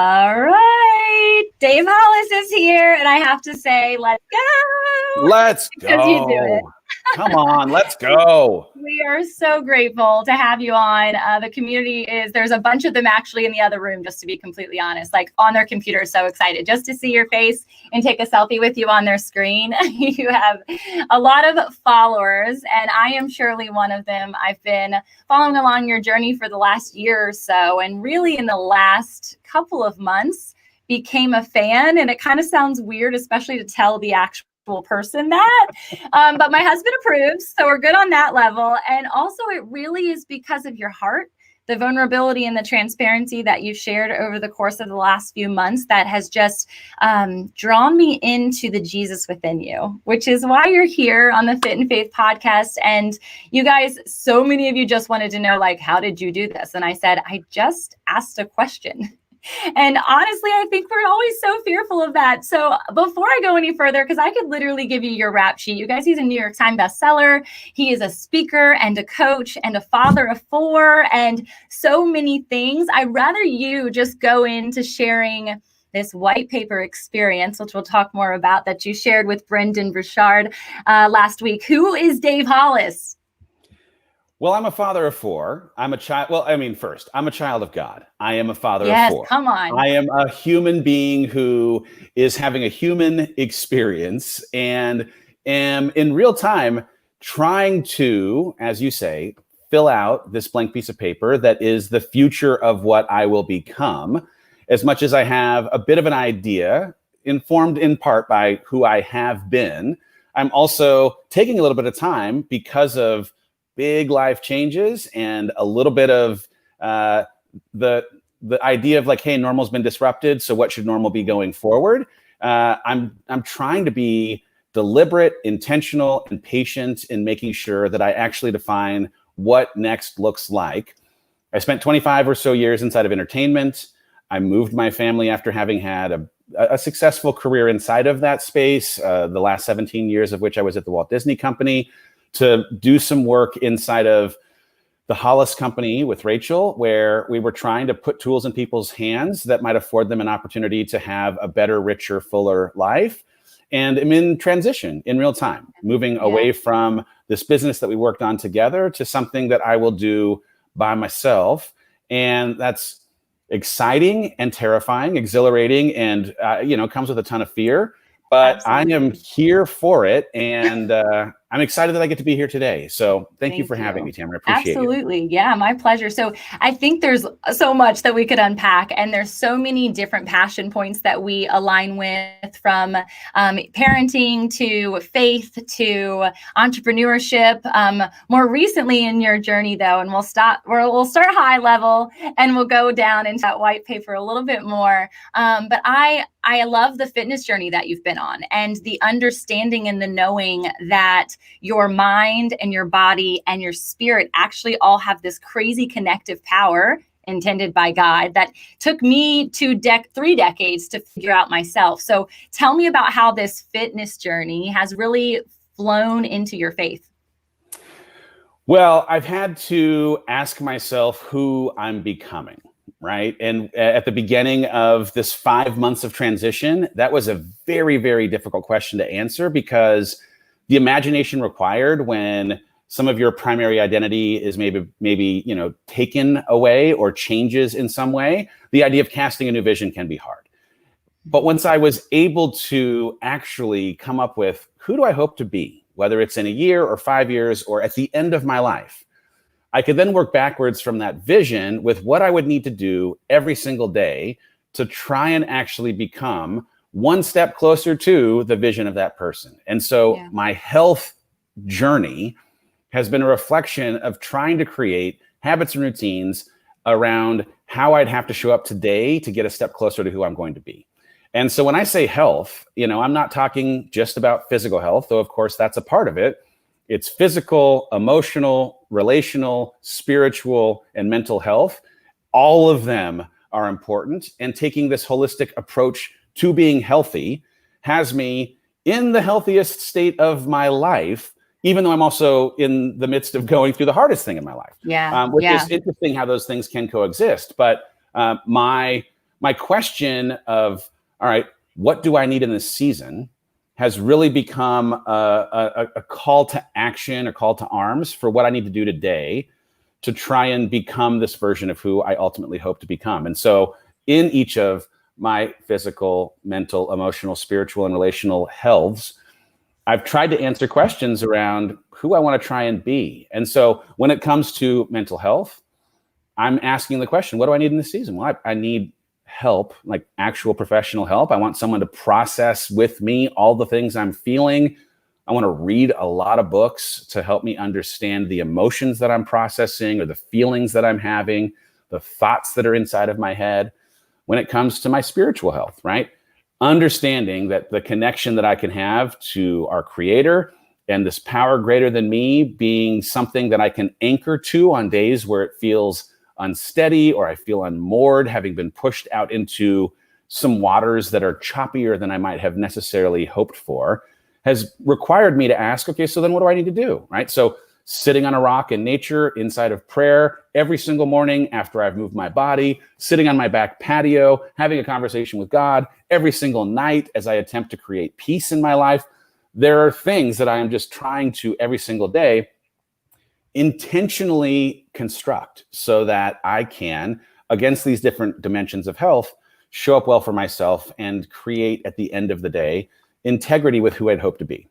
All right. Dave Hollis is here, and I have to say, let's go. Let's Because you do it. go. Come on, let's go. We are so grateful to have you on. The community there's a bunch of them actually in the other room, just to be completely honest, like on their computer, so excited just to see your face and take a selfie with you on their screen. You have a lot of followers, and I am surely one of them. I've been following along your journey for the last year or so, and really in the last couple of months became a fan. And it kind of sounds weird, especially to tell the actual person that, but my husband approves, so we're good on that level. And also it really is because of your heart, the vulnerability and the transparency that you've shared over the course of the last few months that has just drawn me into the Jesus within you, which is why you're here on the Fit and Faith podcast. And you guys, so many of you just wanted to know, like, how did you do this? And I said, I just asked a question. And honestly, I think we're always so fearful of that. So before I go any further, because I could literally give you your rap sheet. You guys, he's a New York Times bestseller. He is a speaker and a coach and a father of 4 and so many things. I'd rather you just go into sharing this white paper experience, which we'll talk more about, that you shared with Brendan Burchard last week. Who is Dave Hollis? Well, I'm a father of 4. I'm a child. Well, I mean, first, I'm a child of God. I am a father of 4. Come on. I am a human being who is having a human experience and am in real time trying to, as you say, fill out this blank piece of paper that is the future of what I will become. As much as I have a bit of an idea, informed in part by who I have been, I'm also taking a little bit of time because of big life changes and a little bit of the idea of like, hey, normal's been disrupted, so what should normal be going forward? I'm trying to be deliberate, intentional, and patient in making sure that I actually define what next looks like. I spent 25 or so years inside of entertainment. I moved my family after having had a successful career inside of that space, the last 17 years of which I was at the Walt Disney Company, to do some work inside of the Hollis Company with Rachel, where we were trying to put tools in people's hands that might afford them an opportunity to have a better, richer, fuller life. And I'm in transition in real time, moving away from this business that we worked on together to something that I will do by myself. And that's exciting and terrifying, exhilarating, and comes with a ton of fear. But absolutely. I am here for it, and I'm excited that I get to be here today. So thank you for having me, Tamra. I appreciate it. Absolutely. Yeah, my pleasure. So I think there's so much that we could unpack, and there's so many different passion points that we align with, from parenting to faith to entrepreneurship. More recently in your journey, though, and we'll start high level and we'll go down into that white paper a little bit more. But I love the fitness journey that you've been on, and the understanding and the knowing that your mind and your body and your spirit actually all have this crazy connective power intended by God that took me 3 decades to figure out myself. So tell me about how this fitness journey has really flown into your faith. Well, I've had to ask myself who I'm becoming. Right. And at the beginning of this 5 months of transition, that was a very, very difficult question to answer, because the imagination required when some of your primary identity is maybe taken away or changes in some way, the idea of casting a new vision can be hard. But once I was able to actually come up with, who do I hope to be, whether it's in a year or 5 years or at the end of my life, I could then work backwards from that vision with what I would need to do every single day to try and actually become one step closer to the vision of that person. And so my health journey has been a reflection of trying to create habits and routines around how I'd have to show up today to get a step closer to who I'm going to be. And so when I say health, I'm not talking just about physical health, though of course that's a part of it. It's physical, emotional, relational, spiritual, and mental health. All of them are important. And taking this holistic approach to being healthy has me in the healthiest state of my life, even though I'm also in the midst of going through the hardest thing in my life. Which is interesting how those things can coexist. But my my question of, all right, what do I need in this season has really become a call to action, a call to arms for what I need to do today to try and become this version of who I ultimately hope to become. And so in each of my physical, mental, emotional, spiritual, and relational healths, I've tried to answer questions around who I want to try and be. And so when it comes to mental health, I'm asking the question, what do I need in this season? Well, I need help, like actual professional help. I want someone to process with me all the things I'm feeling. I want to read a lot of books to help me understand the emotions that I'm processing or the feelings that I'm having, the thoughts that are inside of my head. When it comes to my spiritual health, right? Understanding that the connection that I can have to our creator and this power greater than me being something that I can anchor to on days where it feels unsteady or I feel unmoored, having been pushed out into some waters that are choppier than I might have necessarily hoped for, has required me to ask, okay, so then what do I need to do, right? So sitting on a rock in nature, inside of prayer, every single morning after I've moved my body, sitting on my back patio, having a conversation with God every single night as I attempt to create peace in my life. There are things that I am just trying to every single day intentionally construct so that I can, against these different dimensions of health, show up well for myself and create at the end of the day integrity with who I'd hope to be.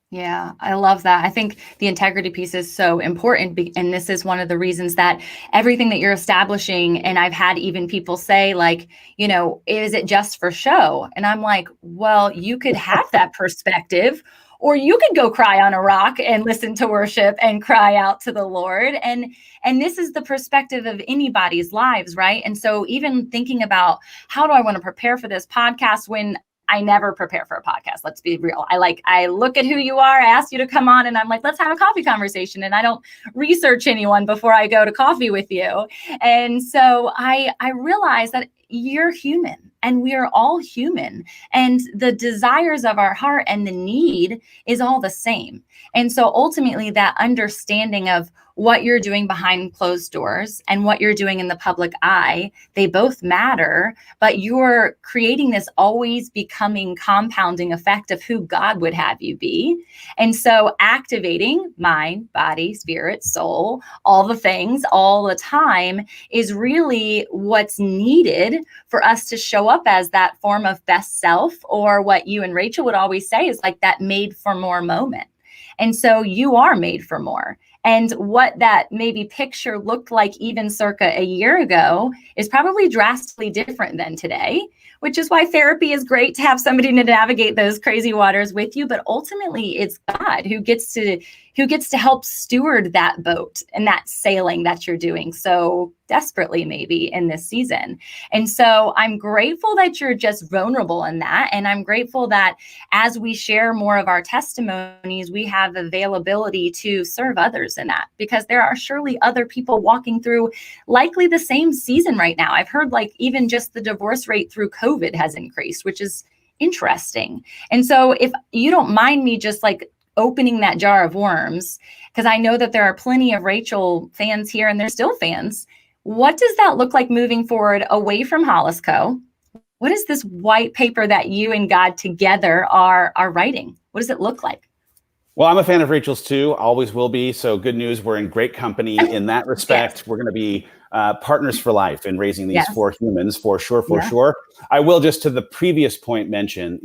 Yeah, I love that. I think the integrity piece is so important. And this is one of the reasons that everything that you're establishing, and I've had even people say like, is it just for show? And I'm like, well, you could have that perspective, or you could go cry on a rock and listen to worship and cry out to the Lord. And this is the perspective of anybody's lives, right? And so even thinking about how do I want to prepare for this podcast when I never prepare for a podcast. Let's be real. I look at who you are. I ask you to come on and I'm like, let's have a coffee conversation. And I don't research anyone before I go to coffee with you. And so I realize that you're human and we are all human, and the desires of our heart and the need is all the same. And so ultimately that understanding of what you're doing behind closed doors and what you're doing in the public eye, they both matter, but you're creating this always becoming compounding effect of who God would have you be. And so activating mind, body, spirit, soul, all the things all the time is really what's needed for us to show up as that form of best self, or what you and Rachel would always say is like that made for more moment. And so you are made for more. And what that maybe picture looked like even circa a year ago is probably drastically different than today, which is why therapy is great to have somebody to navigate those crazy waters with you. But ultimately, it's God who gets to help steward that boat and that sailing that you're doing so desperately maybe in this season. And so I'm grateful that you're just vulnerable in that. And I'm grateful that as we share more of our testimonies, we have availability to serve others in that, because there are surely other people walking through likely the same season right now. I've heard like even just the divorce rate through COVID has increased, which is interesting. And so if you don't mind me just like opening that jar of worms, because I know that there are plenty of Rachel fans here and they're still fans. What does that look like moving forward away from Hollis Co? What is this white paper that you and God together are writing? What does it look like? Well, I'm a fan of Rachel's too, always will be. So good news, we're in great company in that respect. Yes. We're going to be partners for life in raising these four humans, for sure. I will just to the previous point mention,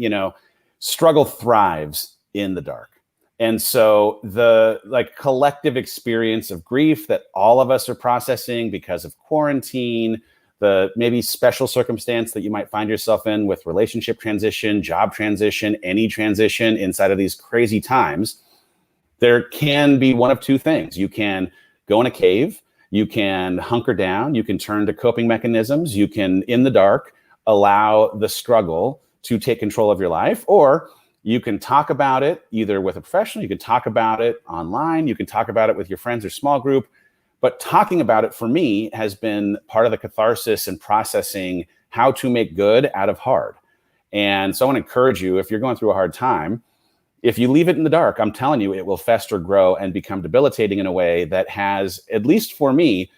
struggle thrives in the dark. And so the collective experience of grief that all of us are processing because of quarantine, the maybe special circumstance that you might find yourself in with relationship transition, job transition, any transition inside of these crazy times, there can be one of two things. You can go in a cave, you can hunker down, you can turn to coping mechanisms, you can, in the dark, allow the struggle to take control of your life, or you can talk about it either with a professional, you can talk about it online, you can talk about it with your friends or small group. But talking about it for me has been part of the catharsis and processing how to make good out of hard. And so I want to encourage you, if you're going through a hard time, if you leave it in the dark, I'm telling you, it will fester, grow, and become debilitating in a way that has, at least for me,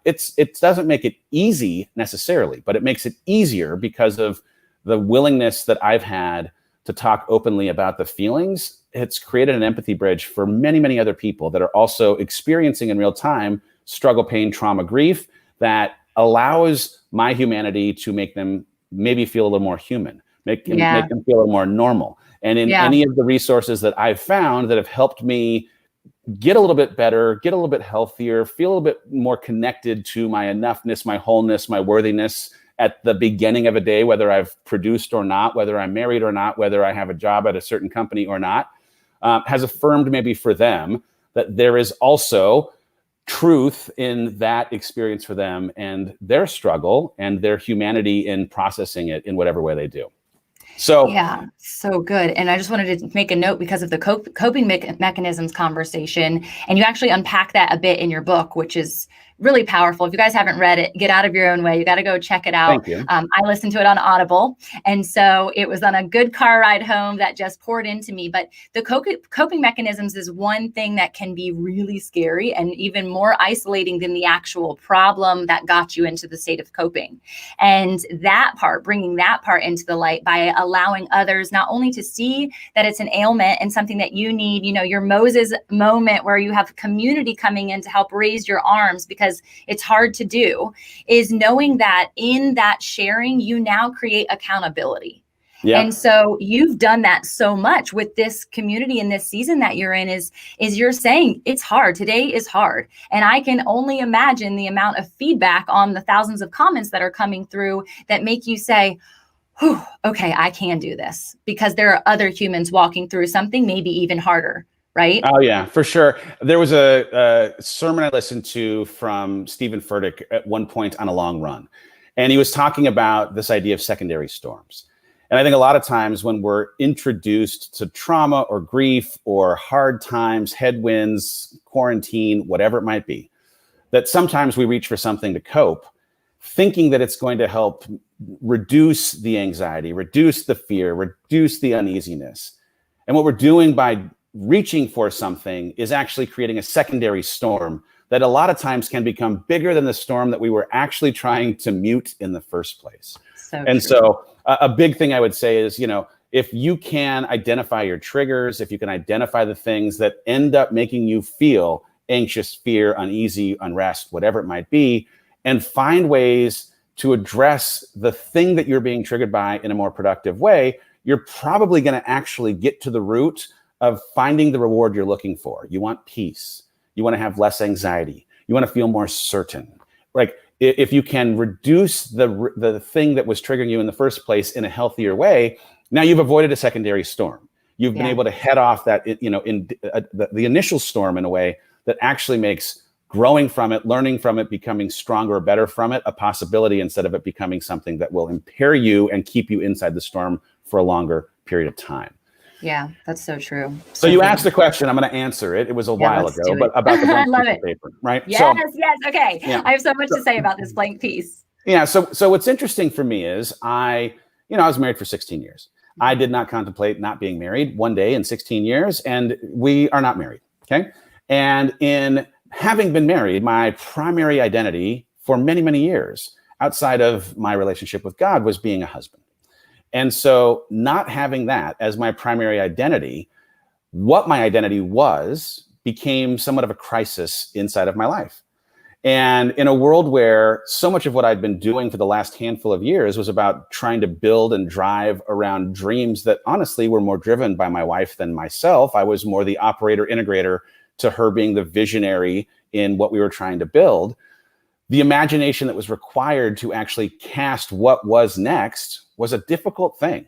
It doesn't make it easy necessarily, but it makes it easier because of the willingness that I've had to talk openly about the feelings. It's created an empathy bridge for many, many other people that are also experiencing in real time struggle, pain, trauma, grief, that allows my humanity to make them maybe feel a little more human, make them feel a little more normal. And in any of the resources that I've found that have helped me get a little bit better, get a little bit healthier, feel a little bit more connected to my enoughness, my wholeness, my worthiness at the beginning of a day, whether I've produced or not, whether I'm married or not, whether I have a job at a certain company or not, has affirmed maybe for them that there is also truth in that experience for them and their struggle and their humanity in processing it in whatever way they do. So yeah, so good. And I just wanted to make a note because of the coping mechanisms conversation. And you actually unpack that a bit in your book, which is really powerful. If you guys haven't read it, get out of your own way. You got to go check it out. Thank you. I listened to it on Audible. And so it was on a good car ride home that just poured into me. But the coping mechanisms is one thing that can be really scary and even more isolating than the actual problem that got you into the state of coping. And that part, bringing that part into the light by allowing others not only to see that it's an ailment and something that you need, your Moses moment where you have community coming in to help raise your arms because it's hard to do, is knowing that in that sharing, you now create accountability. Yeah. And so you've done that so much with this community in this season that you're in is you're saying it's hard. Today is hard. And I can only imagine the amount of feedback on the thousands of comments that are coming through that make you say, whew, okay, I can do this, because there are other humans walking through something maybe even harder. Right? Oh, yeah, for sure. There was a sermon I listened to from Stephen Furtick at one point on a long run. And he was talking about this idea of secondary storms. And I think a lot of times when we're introduced to trauma or grief or hard times, headwinds, quarantine, whatever it might be, that sometimes we reach for something to cope, thinking that it's going to help reduce the anxiety, reduce the fear, reduce the uneasiness. And what we're doing by reaching for something is actually creating a secondary storm that a lot of times can become bigger than the storm that we were actually trying to mute in the first place. So a big thing I would say is, if you can identify your triggers, if you can identify the things that end up making you feel anxious, fear, uneasy, unrest, whatever it might be, and find ways to address the thing that you're being triggered by in a more productive way, you're probably going to actually get to the root of finding the reward you're looking for. You want peace. You want to have less anxiety. You want to feel more certain. Like if you can reduce the thing that was triggering you in the first place in a healthier way, now you've avoided a secondary storm. You've been able to head off that, the initial storm in a way that actually makes growing from it, learning from it, becoming stronger or better from it, a possibility instead of it becoming something that will impair you and keep you inside the storm for a longer period of time. Yeah, that's so true. So you asked the question, I'm going to answer it. It was a while ago, but about the blank piece of paper, right? Yes. Okay. Yeah. I have so much to say about this blank piece. Yeah. So what's interesting for me is I was married for 16 years. I did not contemplate not being married one day in 16 years, and we are not married. Okay. And in having been married, my primary identity for many, many years outside of my relationship with God was being a husband. And so not having that as my primary identity, what my identity was became somewhat of a crisis inside of my life. And in a world where so much of what I'd been doing for the last handful of years was about trying to build and drive around dreams that honestly were more driven by my wife than myself. I was more the operator integrator to her being the visionary in what we were trying to build. The imagination that was required to actually cast what was next was a difficult thing.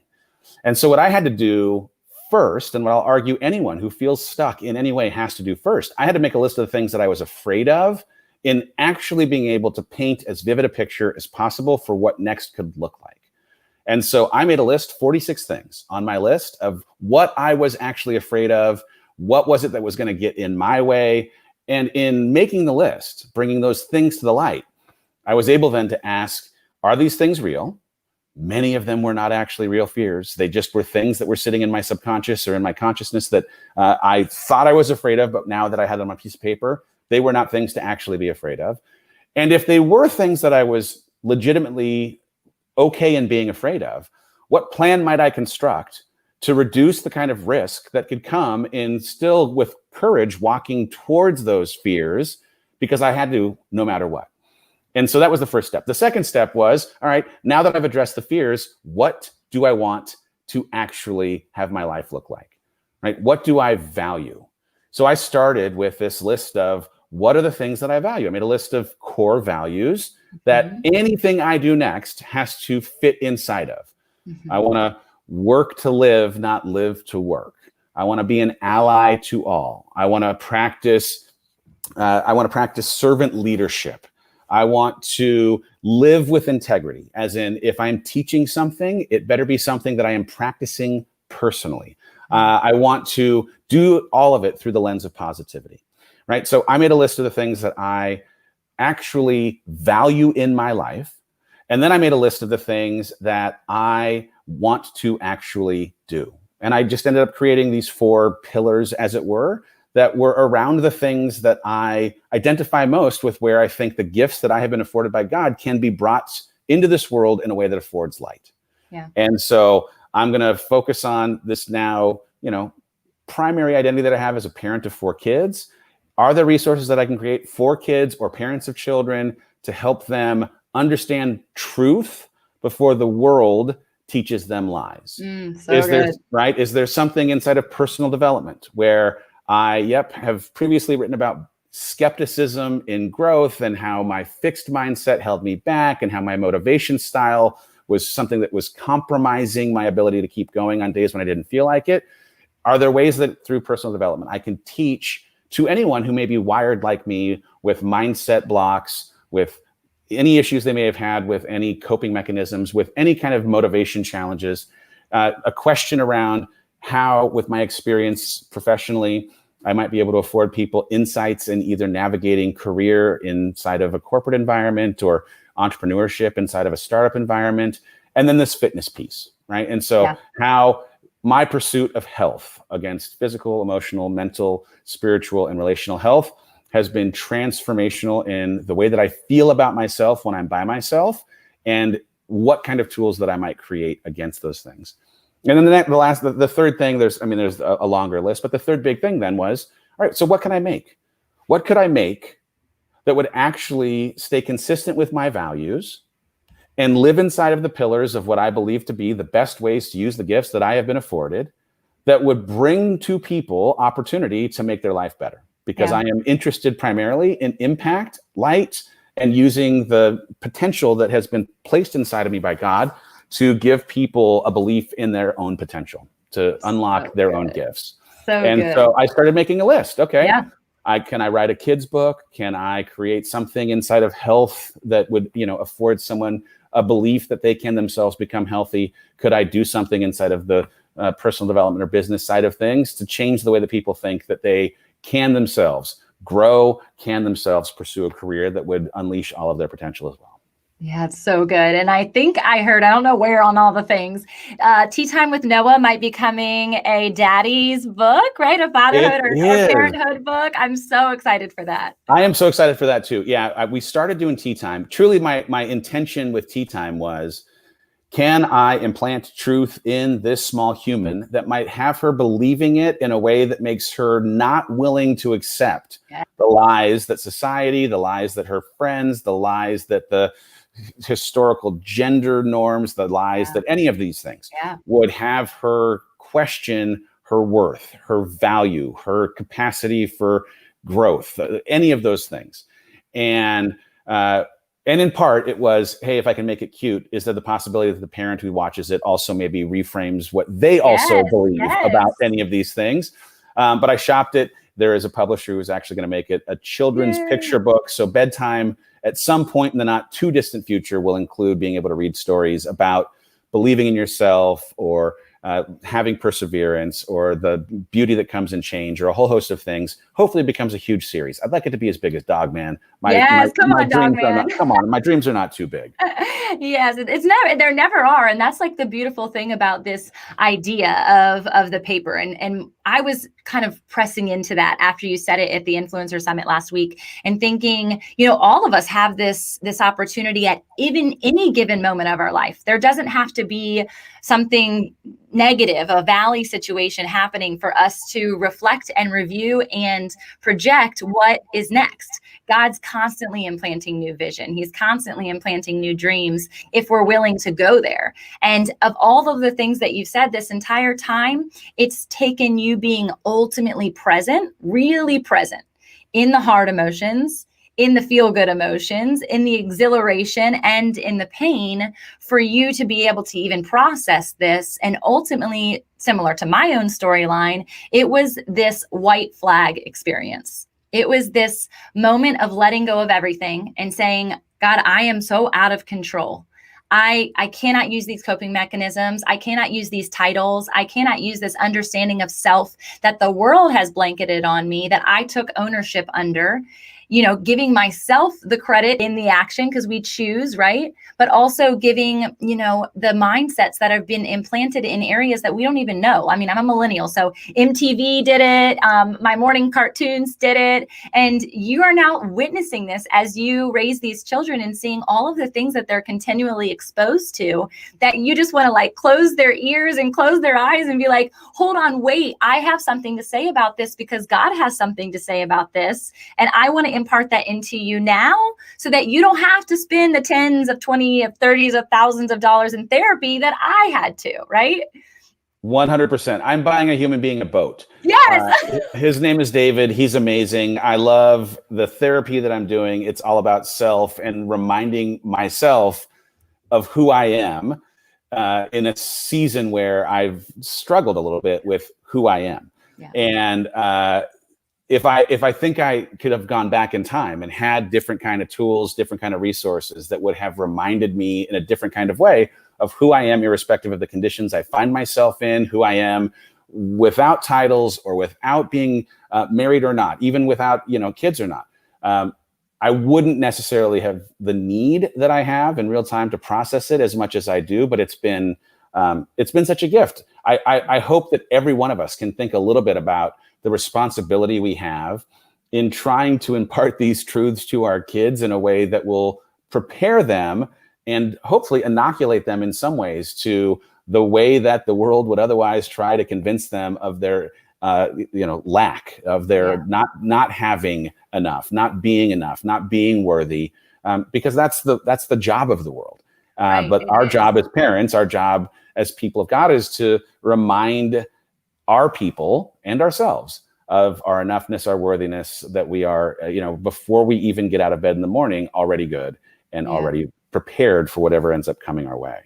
And so what I had to do first, and what I'll argue anyone who feels stuck in any way has to do first, I had to make a list of the things that I was afraid of in actually being able to paint as vivid a picture as possible for what next could look like. And so I made a list, 46 things on my list of what I was actually afraid of, what was it that was going to get in my way. And in making the list, bringing those things to the light, I was able then to ask, are these things real? Many of them were not actually real fears. They just were things that were sitting in my subconscious or in my consciousness that I thought I was afraid of, but now that I had them on a piece of paper, they were not things to actually be afraid of. And if they were things that I was legitimately okay in being afraid of, what plan might I construct to reduce the kind of risk that could come in still with courage walking towards those fears, because I had to no matter what. And so that was the first step. The second step was, all right, now that I've addressed the fears, what do I want to actually have my life look like, right? What do I value? So I started with this list of what are the things that I value. I made a list of core values that anything I do next has to fit inside of. I want to work to live, not live to work. I want to be an ally to all. I want to practice servant leadership. I want to live with integrity, as in if I'm teaching something, it better be something that I am practicing personally. I want to do all of it through the lens of positivity, right? So I made a list of the things that I actually value in my life. And then I made a list of the things that I want to actually do. And I just ended up creating these 4 pillars, as it were, that were around the things that I identify most with, where I think the gifts that I have been afforded by God can be brought into this world in a way that affords light. Yeah. And so I'm going to focus on this now, primary identity that I have as a parent of 4 kids. Are there resources that I can create for kids or parents of children to help them understand truth before the world teaches them lies? Is there something inside of personal development where I have previously written about skepticism in growth and how my fixed mindset held me back and how my motivation style was something that was compromising my ability to keep going on days when I didn't feel like it? Are there ways that through personal development I can teach to anyone who may be wired like me with mindset blocks, with any issues they may have had with any coping mechanisms, with any kind of motivation challenges, a question around how, with my experience professionally, I might be able to afford people insights in either navigating career inside of a corporate environment or entrepreneurship inside of a startup environment. And then this fitness piece, right? And so how my pursuit of health against physical, emotional, mental, spiritual, and relational health has been transformational in the way that I feel about myself when I'm by myself, and what kind of tools that I might create against those things. And then the third thing, there's a longer list, but the third big thing then was, all right, so what can I make? What could I make that would actually stay consistent with my values and live inside of the pillars of what I believe to be the best ways to use the gifts that I have been afforded, that would bring to people opportunity to make their life better? Because I am interested primarily in impact, light, and using the potential that has been placed inside of me by God to give people a belief in their own potential, to unlock their own gifts. So I started making a list. Okay. Can I write a kid's book? Can I create something inside of health that would, afford someone a belief that they can themselves become healthy? Could I do something inside of the personal development or business side of things to change the way that people think that they can themselves grow, can themselves pursue a career that would unleash all of their potential as well? Yeah, it's so good. And I think I heard, I don't know where on all the things, Tea Time with Noah might be coming a daddy's book, right? A fatherhood or parenthood book. I'm so excited for that. I am so excited for that too. Yeah, we started doing Tea Time. Truly, my intention with Tea Time was, can I implant truth in this small human that might have her believing it in a way that makes her not willing to accept the lies that society, the lies that her friends, the lies that the historical gender norms, the lies that any of these things would have her question her worth, her value, her capacity for growth, any of those things. And in part, it was, hey, if I can make it cute, is there the possibility that the parent who watches it also maybe reframes what they also believe about any of these things? But I shopped it. There is a publisher who's actually going to make it a children's picture book. So bedtime at some point in the not too distant future will include being able to read stories about believing in yourself or having perseverance, or the beauty that comes in change, or a whole host of things, hopefully it becomes a huge series. I'd like it to be as big as Dog Man. Come on, Dog Man. Come on, my dreams are not too big. Yes, it's never, there never are. And that's like the beautiful thing about this idea of the paper. And I was kind of pressing into that after you said it at the Influencer Summit last week, and thinking, all of us have this opportunity at even any given moment of our life. There doesn't have to be something negative, a valley situation happening for us to reflect and review and project what is next. God's constantly implanting new vision. He's constantly implanting new dreams if we're willing to go there. And of all of the things that you've said this entire time, it's taken you being ultimately present, really present in the hard emotions, in the feel-good emotions, in the exhilaration, and in the pain, for you to be able to even process this. And ultimately, similar to my own storyline, it was this white flag experience. It was this moment of letting go of everything and saying, God, I am so out of control. I cannot use these coping mechanisms. I cannot use these titles. I cannot use this understanding of self that the world has blanketed on me, that I took ownership under. Giving myself the credit in the action, because we choose, right? But also giving, the mindsets that have been implanted in areas that we don't even know. I mean, I'm a millennial, so MTV did it. My morning cartoons did it. And you are now witnessing this as you raise these children and seeing all of the things that they're continually exposed to, that you just want to like close their ears and close their eyes and be like, hold on, wait, I have something to say about this because God has something to say about this. And I want to impart that into you now, so that you don't have to spend the tens of 20 of 30s of thousands of dollars in therapy that I had to, right? 100%. I'm buying a human being a boat. Yes. His name is David. He's amazing. I love the therapy that I'm doing. It's all about self and reminding myself of who I am in a season where I've struggled a little bit with who I am. Yeah. And if I think I could have gone back in time and had different kind of tools, different kind of resources that would have reminded me in a different kind of way of who I am, irrespective of the conditions I find myself in, who I am without titles or without being married or not, even without, kids or not, I wouldn't necessarily have the need that I have in real time to process it as much as I do. But it's been such a gift. I hope that every one of us can think a little bit about the responsibility we have in trying to impart these truths to our kids in a way that will prepare them and hopefully inoculate them in some ways to the way that the world would otherwise try to convince them of their lack, of their not having enough, not being worthy, because that's the job of the world. Right, but our job as parents, our job as people of God, is to remind our people and ourselves of our enoughness, our worthiness, that we are, before we even get out of bed in the morning, already good and already prepared for whatever ends up coming our way.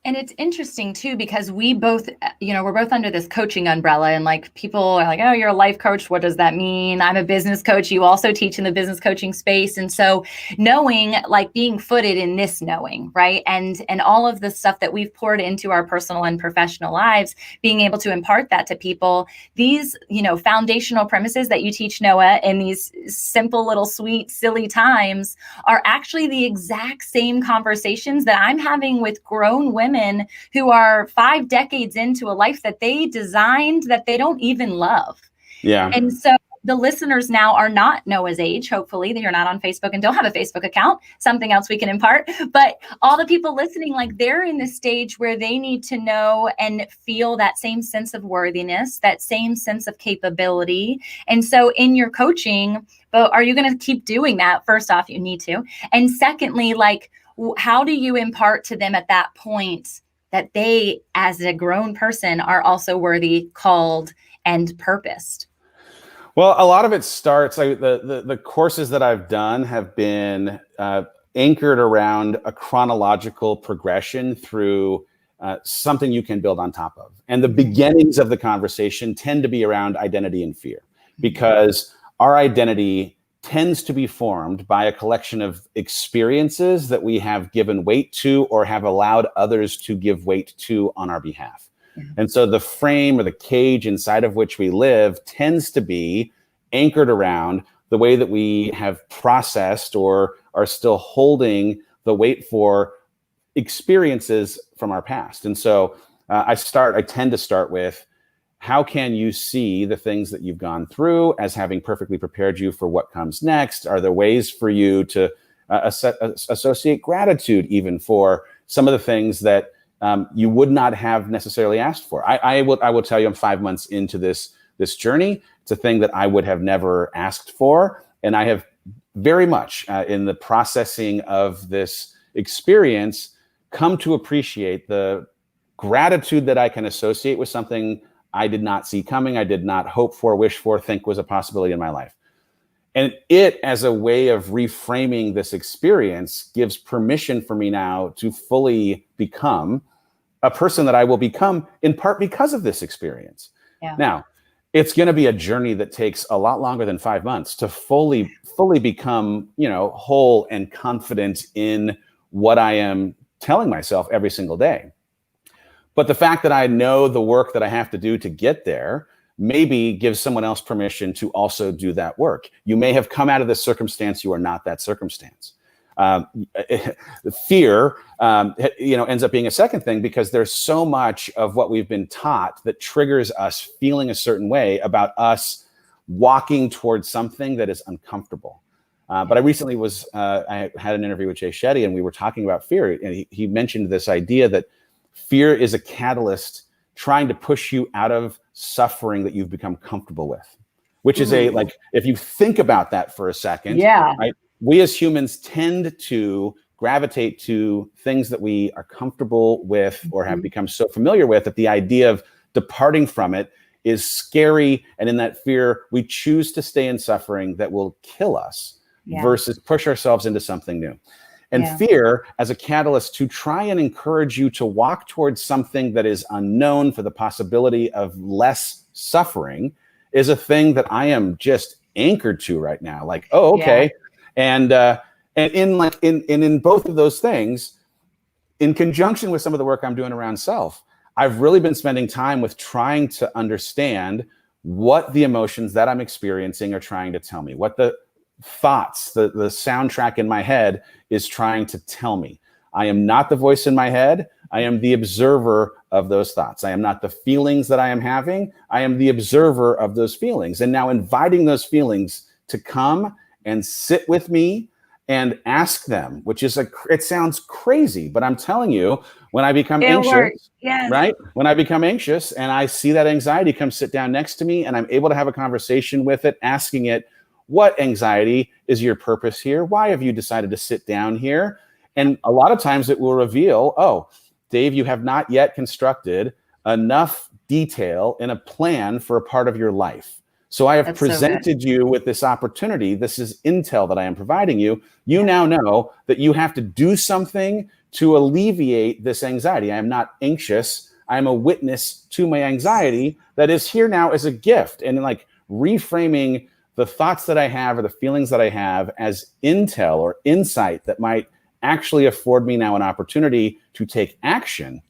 And it's interesting too, because we both, we're both under this coaching umbrella, and like people are like, oh, you're a life coach. What does that mean? I'm a business coach. You also teach in the business coaching space. And so knowing, like being footed in this knowing, right? And all of the stuff that we've poured into our personal and professional lives, being able to impart that to people, these, foundational premises that you teach, Noah, in these simple little sweet, silly times are actually the exact same conversations that I'm having with grown women who are 5 decades into a life that they designed that they don't even love. Yeah. And so the listeners now are not Noah's age. Hopefully you're not on Facebook and don't have a Facebook account, something else we can impart. But all the people listening, like they're in the stage where they need to know and feel that same sense of worthiness, that same sense of capability. And so in your coaching, but are you going to keep doing that? First off, you need to. And secondly, like, how do you impart to them at that point that they, as a grown person, are also worthy, called, and purposed? Well, a lot of it starts, like the courses that I've done have been anchored around a chronological progression through something you can build on top of. And the beginnings of the conversation tend to be around identity and fear, because our identity tends to be formed by a collection of experiences that we have given weight to or have allowed others to give weight to on our behalf. And so the frame or the cage inside of which we live tends to be anchored around the way that we have processed or are still holding the weight for experiences from our past. And so I tend to start with, how can you see the things that you've gone through as having perfectly prepared you for what comes next? Are there ways for you to associate gratitude even for some of the things that you would not have necessarily asked for? I will tell you, I'm 5 months into this journey. It's a thing that I would have never asked for. And I have very much in the processing of this experience come to appreciate the gratitude that I can associate with something I did not see coming, I did not hope for, wish for, think was a possibility in my life. And it, as a way of reframing this experience, gives permission for me now to fully become a person that I will become in part because of this experience. Yeah. Now, it's going to be a journey that takes a lot longer than 5 months to fully become, whole and confident in what I am telling myself every single day. But the fact that I know the work that I have to do to get there maybe gives someone else permission to also do that work. You may have come out of this circumstance. You are not that circumstance. Fear, ends up being a second thing, because there's so much of what we've been taught that triggers us feeling a certain way about us walking towards something that is uncomfortable. But I recently I had an interview with Jay Shetty, and we were talking about fear. And he mentioned this idea that fear is a catalyst trying to push you out of suffering that you've become comfortable with, which is if you think about that for a second, right? We as humans tend to gravitate to things that we are comfortable with or have become so familiar with that the idea of departing from it is scary. And in that fear, we choose to stay in suffering that will kill us versus push ourselves into something new. And fear as a catalyst to try and encourage you to walk towards something that is unknown for the possibility of less suffering is a thing that I am just anchored to right now. Like, oh, okay. And in both of those things, in conjunction with some of the work I'm doing around self, I've really been spending time with trying to understand what the emotions that I'm experiencing are trying to tell me, what the thoughts, the soundtrack in my head is trying to tell me. I am not the voice in my head. I am the observer of those thoughts. I am not the feelings that I am having. I am the observer of those feelings. And now inviting those feelings to come and sit with me and ask them, which is it sounds crazy, but I'm telling you, when I become anxious, right? When I become anxious and I see that anxiety come sit down next to me and I'm able to have a conversation with it, asking it, what anxiety is your purpose here? Why have you decided to sit down here? And a lot of times it will reveal, oh, Dave, you have not yet constructed enough detail in a plan for a part of your life. So I have presented you with this opportunity. This is intel that I am providing you. You now know that you have to do something to alleviate this anxiety. I am not anxious. I am a witness to my anxiety that is here now as a gift. And reframing the thoughts that I have or the feelings that I have as intel or insight that might actually afford me now an opportunity to take action.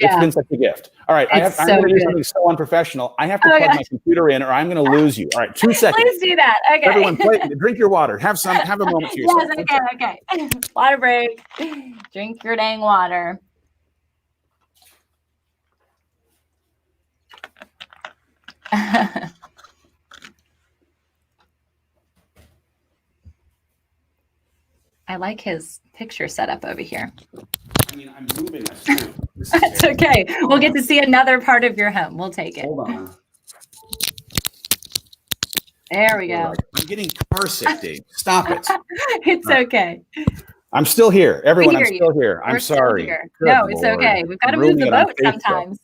It's been such a gift. All right, I'm going to do something so unprofessional. I have to plug my computer in or I'm going to lose you. All right, 2 seconds. Please do that. Okay. Everyone, drink your water. Have a moment to yourself. Yes, okay. Water break. Drink your dang water. I like his picture setup over here. I mean, I'm moving us too. That's okay. We'll get to see another part of your home. We'll take it. Hold on. There we go. I'm getting car sick, Dave. Stop it. It's okay. I'm still here. Everyone, I'm still here. I'm sorry. No, it's okay. We've got to move the boat sometimes.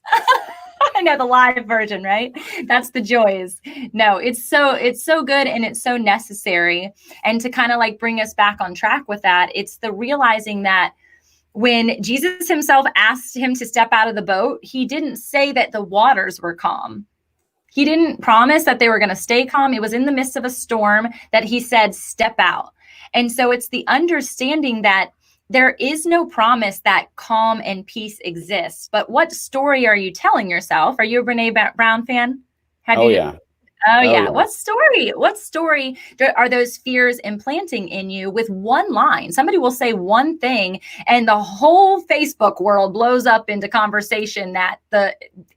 I know the live version, right? That's the joys. No, it's so good and it's so necessary. And to kind of bring us back on track with that, it's the realizing that when Jesus himself asked him to step out of the boat, he didn't say that the waters were calm. He didn't promise that they were going to stay calm. It was in the midst of a storm that he said, step out. And so it's the understanding that there is no promise that calm and peace exists. But what story are you telling yourself? Are you a Brene Brown fan? Yeah. Oh, yeah. Yeah. What story are those fears implanting in you with one line? Somebody will say one thing and the whole Facebook world blows up into conversation that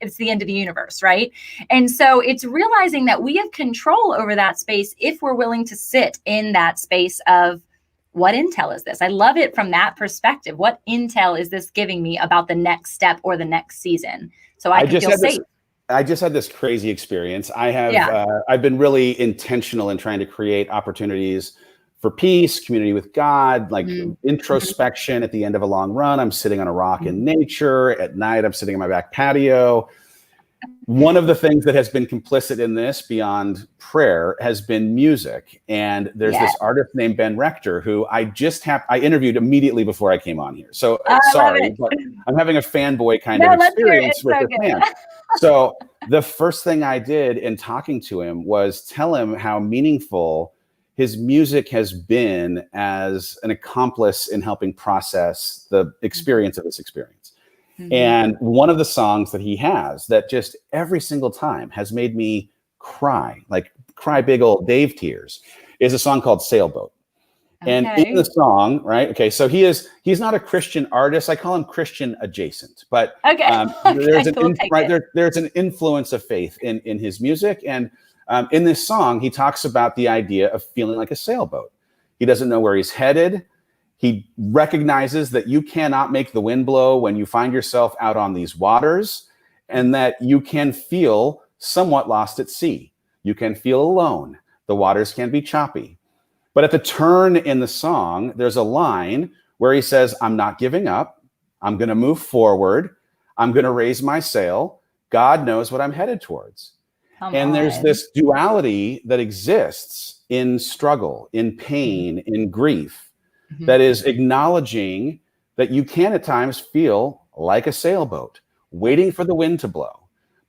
it's the end of the universe, right? And so it's realizing that we have control over that space if we're willing to sit in that space of, what intel is this? I love it from that perspective. What intel is this giving me about the next step or the next season? So I can feel safe. I just had this crazy experience. I've been really intentional in trying to create opportunities for peace, community with God, like introspection at the end of a long run. I'm sitting on a rock in nature. At night, I'm sitting on my back patio. One of the things that has been complicit in this beyond prayer has been music. And there's this artist named Ben Rector who I interviewed immediately before I came on here. So sorry, but I'm having a fanboy kind of experience with the fan. So the first thing I did in talking to him was tell him how meaningful his music has been as an accomplice in helping process the experience of this experience. And one of the songs that he has that just every single time has made me cry big old Dave tears, is a song called Sailboat. Okay. And in the song, right? Okay, so he's not a Christian artist. I call him Christian adjacent, but there's an influence of faith in his music. And in this song, he talks about the idea of feeling like a sailboat. He doesn't know where he's headed. He recognizes that you cannot make the wind blow when you find yourself out on these waters, and that you can feel somewhat lost at sea. You can feel alone. The waters can be choppy. But at the turn in the song, there's a line where he says, I'm not giving up. I'm going to move forward. I'm going to raise my sail. God knows what I'm headed towards. There's this duality that exists in struggle, in pain, in grief, that is acknowledging that you can at times feel like a sailboat, waiting for the wind to blow,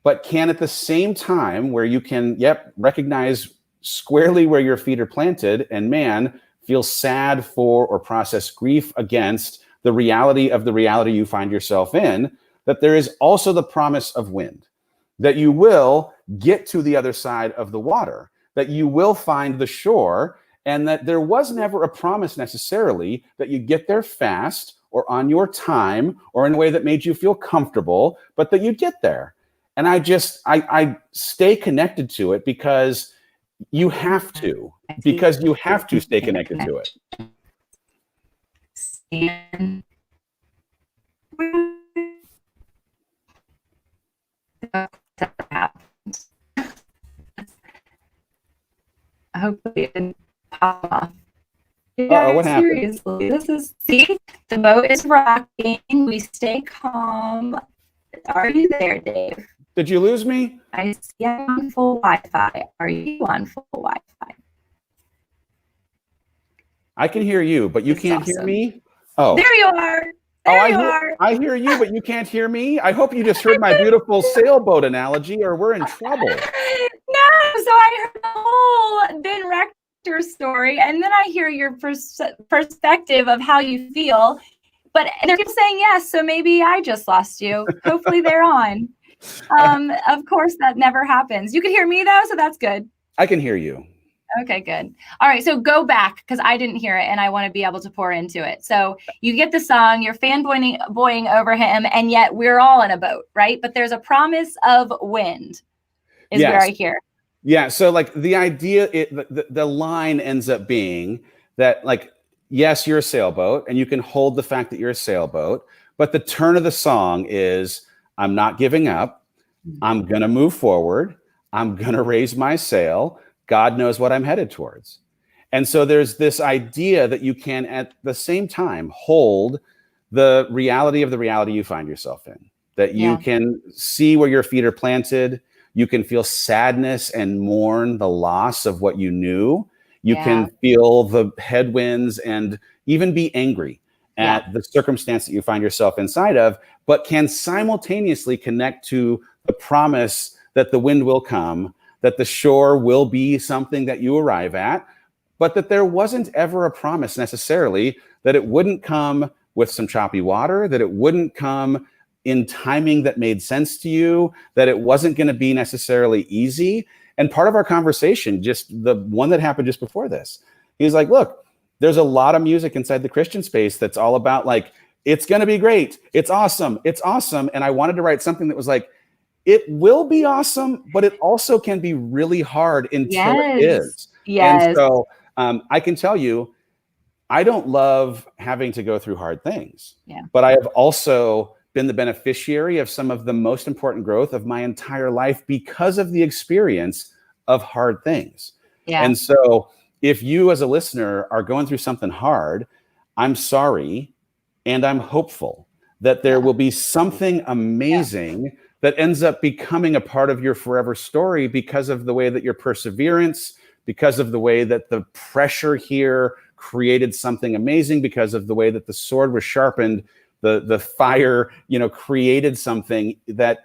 but can at the same time where you can, recognize squarely where your feet are planted and feel sad for or process grief against the reality of the reality you find yourself in, that there is also the promise of wind, that you will get to the other side of the water, that you will find the shore, and that there was never a promise necessarily that you get there fast or on your time or in a way that made you feel comfortable, but that you get there. And I stay connected to it because you have to stay connected to it. Hopefully it didn't pop off. What happened? Seriously, the boat is rocking. We stay calm. Are you there, Dave? Did you lose me? I see you on full Wi-Fi. Are you on full Wi-Fi? I can hear you, but you can't hear me? Oh. There you are. I hear you, but you can't hear me? I hope you just heard my beautiful sailboat analogy, or we're in trouble. No, so I heard the whole Ben Rector story, and then I hear your perspective of how you feel. But they're saying yes, so maybe I just lost you. Hopefully they're on. Of course, that never happens. You can hear me, though, so that's good. I can hear you. Okay, good. All right, so go back, because I didn't hear it, and I want to be able to pour into it. So you get the song, you're fanboying over him, and yet we're all in a boat, right? But there's a promise of wind, is where I hear. Yeah, so like the idea, the line ends up being that, like, yes, you're a sailboat, and you can hold the fact that you're a sailboat, but the turn of the song is, I'm not giving up. I'm going to move forward. I'm going to raise my sail. God knows what I'm headed towards. And so there's this idea that you can, at the same time, hold the reality of the reality you find yourself in, that you can see where your feet are planted. You can feel sadness and mourn the loss of what you knew. You can feel the headwinds and even be angry at the circumstance that you find yourself inside of, but can simultaneously connect to the promise that the wind will come, that the shore will be something that you arrive at, but that there wasn't ever a promise necessarily that it wouldn't come with some choppy water, that it wouldn't come in timing that made sense to you, that it wasn't going to be necessarily easy. And part of our conversation, just the one that happened just before this, he's like, look, there's a lot of music inside the Christian space that's all about like, it's going to be great. It's awesome. It's awesome. And I wanted to write something that was like, it will be awesome, but it also can be really hard until it is. Yes. And so I can tell you, I don't love having to go through hard things, but I have also been the beneficiary of some of the most important growth of my entire life because of the experience of hard things. Yeah. And so if you as a listener are going through something hard, I'm sorry. And I'm hopeful that there will be something amazing that ends up becoming a part of your forever story because of the way that your perseverance, because of the way that the pressure here created something amazing, because of the way that the sword was sharpened, the fire, created something that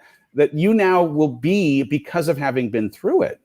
you now will be because of having been through it.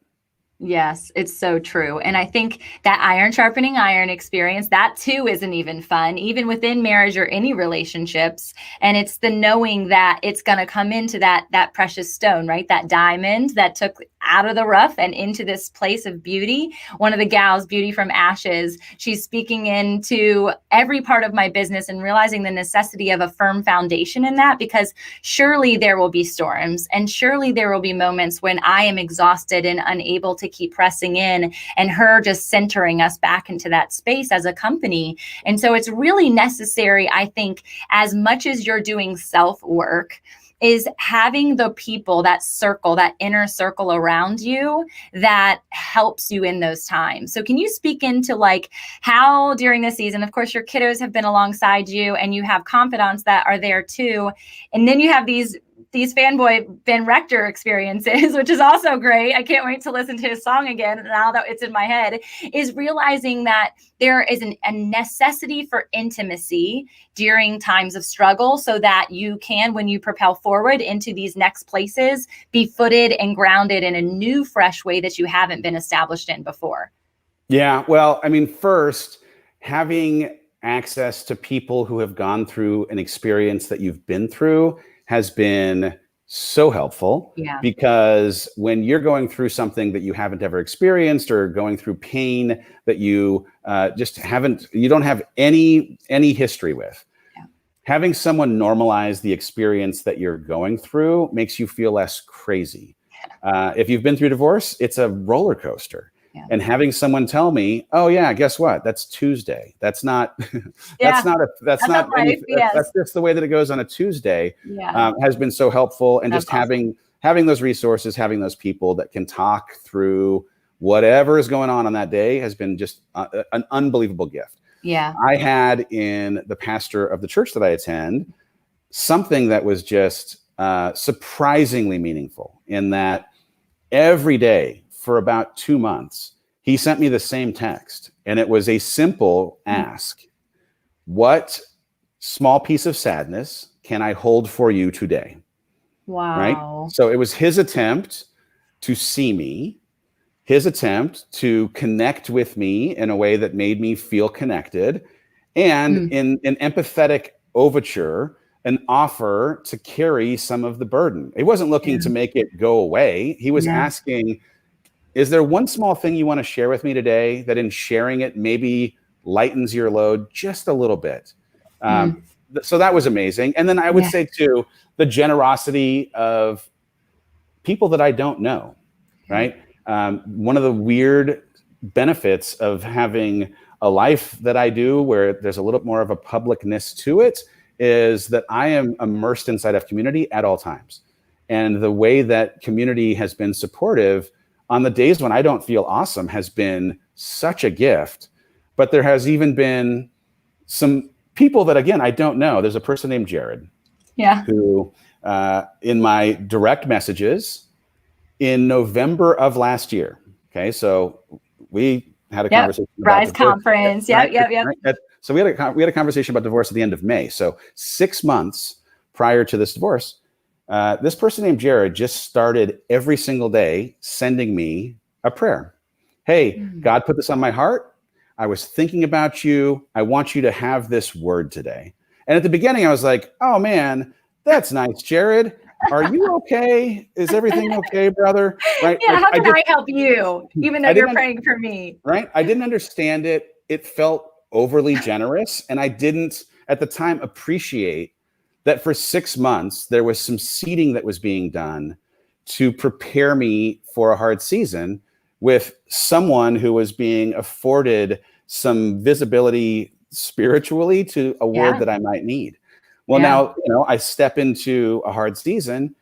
Yes, it's so true. And I think that iron sharpening iron experience, that too isn't even fun, even within marriage or any relationships. And it's the knowing that it's going to come into that precious stone, right? That diamond that took out of the rough and into this place of beauty. One of the gals, Beauty from Ashes, she's speaking into every part of my business and realizing the necessity of a firm foundation in that, because surely there will be storms and surely there will be moments when I am exhausted and unable to keep pressing in, and her just centering us back into that space as a company. And so it's really necessary, I think, as much as you're doing self-work, is having the people, that circle, that inner circle around you that helps you in those times. So can you speak into like how during the season, of course, your kiddos have been alongside you and you have confidants that are there too. And then you have these fanboy Ben Rector experiences, which is also great. I can't wait to listen to his song again now that it's in my head, is realizing that there is a necessity for intimacy during times of struggle so that you can, when you propel forward into these next places, be footed and grounded in a new, fresh way that you haven't been established in before. Yeah, well, I mean, first, having access to people who have gone through an experience that you've been through has been so helpful, because when you're going through something that you haven't ever experienced or going through pain that you you don't have any history with, having someone normalize the experience that you're going through makes you feel less crazy. If you've been through divorce, it's a roller coaster. And having someone tell me, "Oh yeah, guess what? That's Tuesday. That's just the way that it goes on a Tuesday," has been so helpful. And that's just awesome. having those resources, having those people that can talk through whatever is going on that day has been just an unbelievable gift. Yeah, I had in the pastor of the church that I attend something that was just surprisingly meaningful, in that every day for about 2 months, he sent me the same text, and it was a simple ask: what small piece of sadness can I hold for you today? Wow. Right? So it was his attempt to see me, his attempt to connect with me in a way that made me feel connected, and in an empathetic overture, an offer to carry some of the burden. He wasn't looking to make it go away. He was asking, is there one small thing you want to share with me today that in sharing it maybe lightens your load just a little bit? So that was amazing. And then I would say too, the generosity of people that I don't know, right? One of the weird benefits of having a life that I do where there's a little more of a publicness to it is that I am immersed inside of community at all times. And the way that community has been supportive on the days when I don't feel awesome has been such a gift. But there has even been some people that, again, I don't know. There's a person named Jared, who in my direct messages in November of last year, okay, so we had a conversation about Rise conference. Right? So we had a conversation about divorce at the end of May. So 6 months prior to this divorce, this person named Jared just started every single day sending me a prayer. Hey, God put this on my heart. I was thinking about you. I want you to have this word today. And at the beginning, I was like, oh man, that's nice, Jared. Are you okay? Is everything okay, brother? Right? Yeah, Like how can I help you, even though I you're didn't, praying for me? right? I didn't understand it. It felt overly generous. And I didn't at the time appreciate that for 6 months, there was some seeding that was being done to prepare me for a hard season with someone who was being afforded some visibility spiritually to a word Yeah. that I might need. Well, Yeah. now, I step into a hard season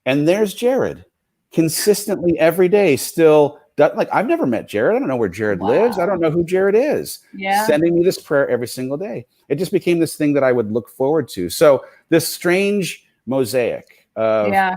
and there's Jared consistently every day, still like I've never met Jared. I don't know where Jared lives. I don't Wow. know who Jared is. Yeah. Sending me this prayer every single day. It just became this thing that I would look forward to. So this strange mosaic of Yeah.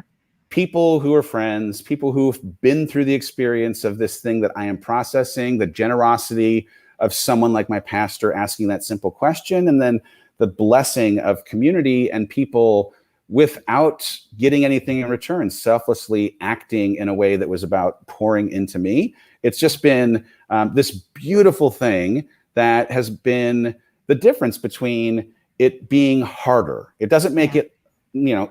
people who are friends, people who've been through the experience of this thing that I am processing, the generosity of someone like my pastor asking that simple question, and then the blessing of community and people without getting anything in return, selflessly acting in a way that was about pouring into me. It's just been this beautiful thing that has been the difference between it being harder. It doesn't make it,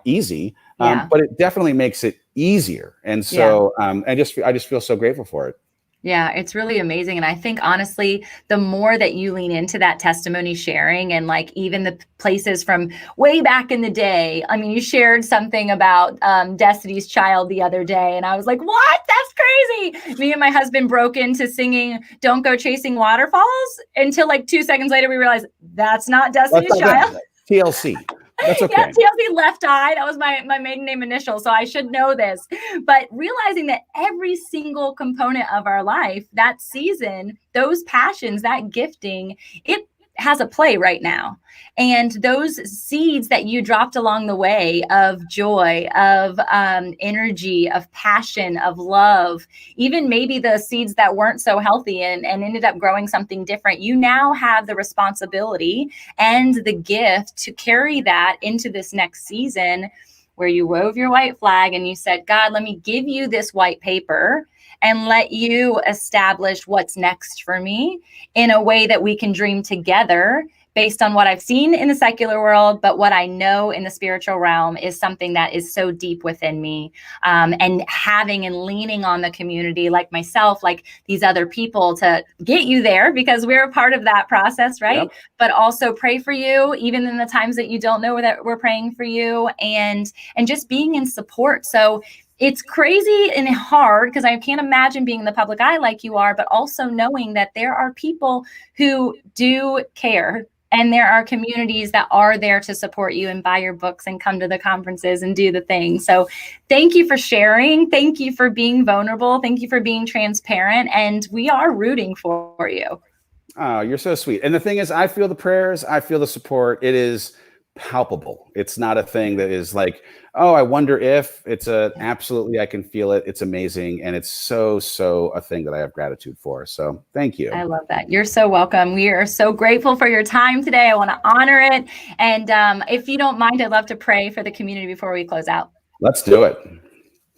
easy, but it definitely makes it easier. And so I just feel so grateful for it. Yeah, it's really amazing. And I think honestly, the more that you lean into that testimony sharing and like even the places from way back in the day, I mean, you shared something about Destiny's Child the other day. And I was like, what? That's crazy. Me and my husband broke into singing Don't Go Chasing Waterfalls until like 2 seconds later, we realized that's not Destiny's Child. TLC. That's okay. Yeah, TLC Left Eye. That was my maiden name initial, so I should know this. But realizing that every single component of our life, that season, those passions, that gifting, it has a play right now. And those seeds that you dropped along the way of joy, of energy, of passion, of love, even maybe the seeds that weren't so healthy and ended up growing something different, you now have the responsibility and the gift to carry that into this next season where you wove your white flag and you said, God, let me give you this white paper and let you establish what's next for me in a way that we can dream together based on what I've seen in the secular world, but what I know in the spiritual realm is something that is so deep within me. And having and leaning on the community like myself, like these other people to get you there because we're a part of that process, right? Yep. But also pray for you, even in the times that you don't know that we're praying for you and just being in support. So it's crazy and hard because I can't imagine being in the public eye like you are, but also knowing that there are people who do care. And there are communities that are there to support you and buy your books and come to the conferences and do the thing. So thank you for sharing. Thank you for being vulnerable. Thank you for being transparent. And we are rooting for you. Oh, you're so sweet. And the thing is, I feel the prayers. I feel the support. It is palpable. It's not a thing that is like, oh, I wonder if. It's absolutely, I can feel it. It's amazing. And it's so a thing that I have gratitude for. So thank you. I love that. You're so welcome. We are so grateful for your time today. I want to honor it. And if you don't mind, I'd love to pray for the community before we close out. Let's do it.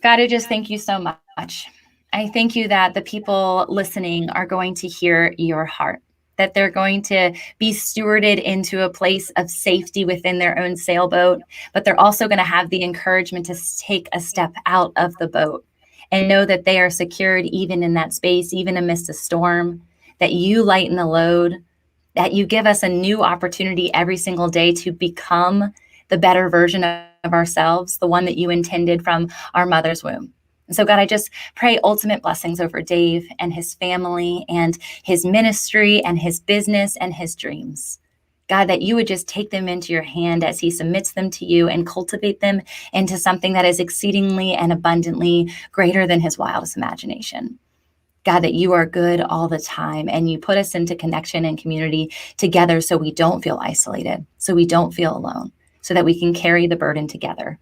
God, I just thank you so much. I thank you that the people listening are going to hear your heart, that they're going to be stewarded into a place of safety within their own sailboat, but they're also going to have the encouragement to take a step out of the boat and know that they are secured even in that space, even amidst a storm, that you lighten the load, that you give us a new opportunity every single day to become the better version of ourselves, the one that you intended from our mother's womb. And so, God, I just pray ultimate blessings over Dave and his family and his ministry and his business and his dreams. God, that you would just take them into your hand as he submits them to you and cultivate them into something that is exceedingly and abundantly greater than his wildest imagination. God, that you are good all the time and you put us into connection and community together so we don't feel isolated, so we don't feel alone, so that we can carry the burden together.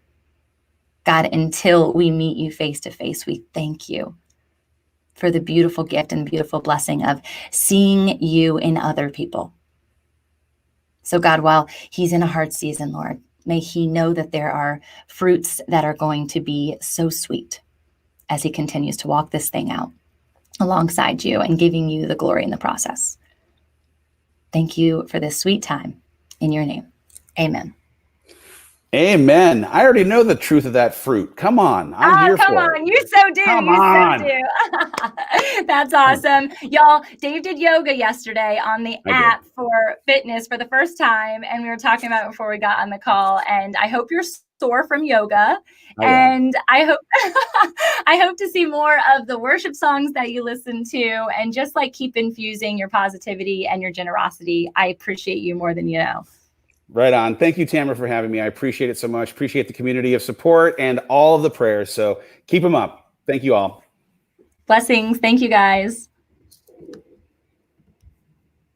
God, until we meet you face to face, we thank you for the beautiful gift and beautiful blessing of seeing you in other people. So God, while he's in a hard season, Lord, may he know that there are fruits that are going to be so sweet as he continues to walk this thing out alongside you and giving you the glory in the process. Thank you for this sweet time in your name. Amen. Amen. I already know the truth of that fruit. Come on. I'm here come for on. it. You so do. Come you on. so do. That's awesome. Y'all, Dave did yoga yesterday on the app for fitness for the first time. And we were talking about it before we got on the call. And I hope you're sore from yoga. And I hope I hope to see more of the worship songs that you listen to, and just like keep infusing your positivity and your generosity. I appreciate you more than you know. Right on. Thank you, Tamra, for having me. I appreciate it so much. Appreciate the community of support and all of the prayers. So keep them up. Thank you all. Blessings. Thank you, guys.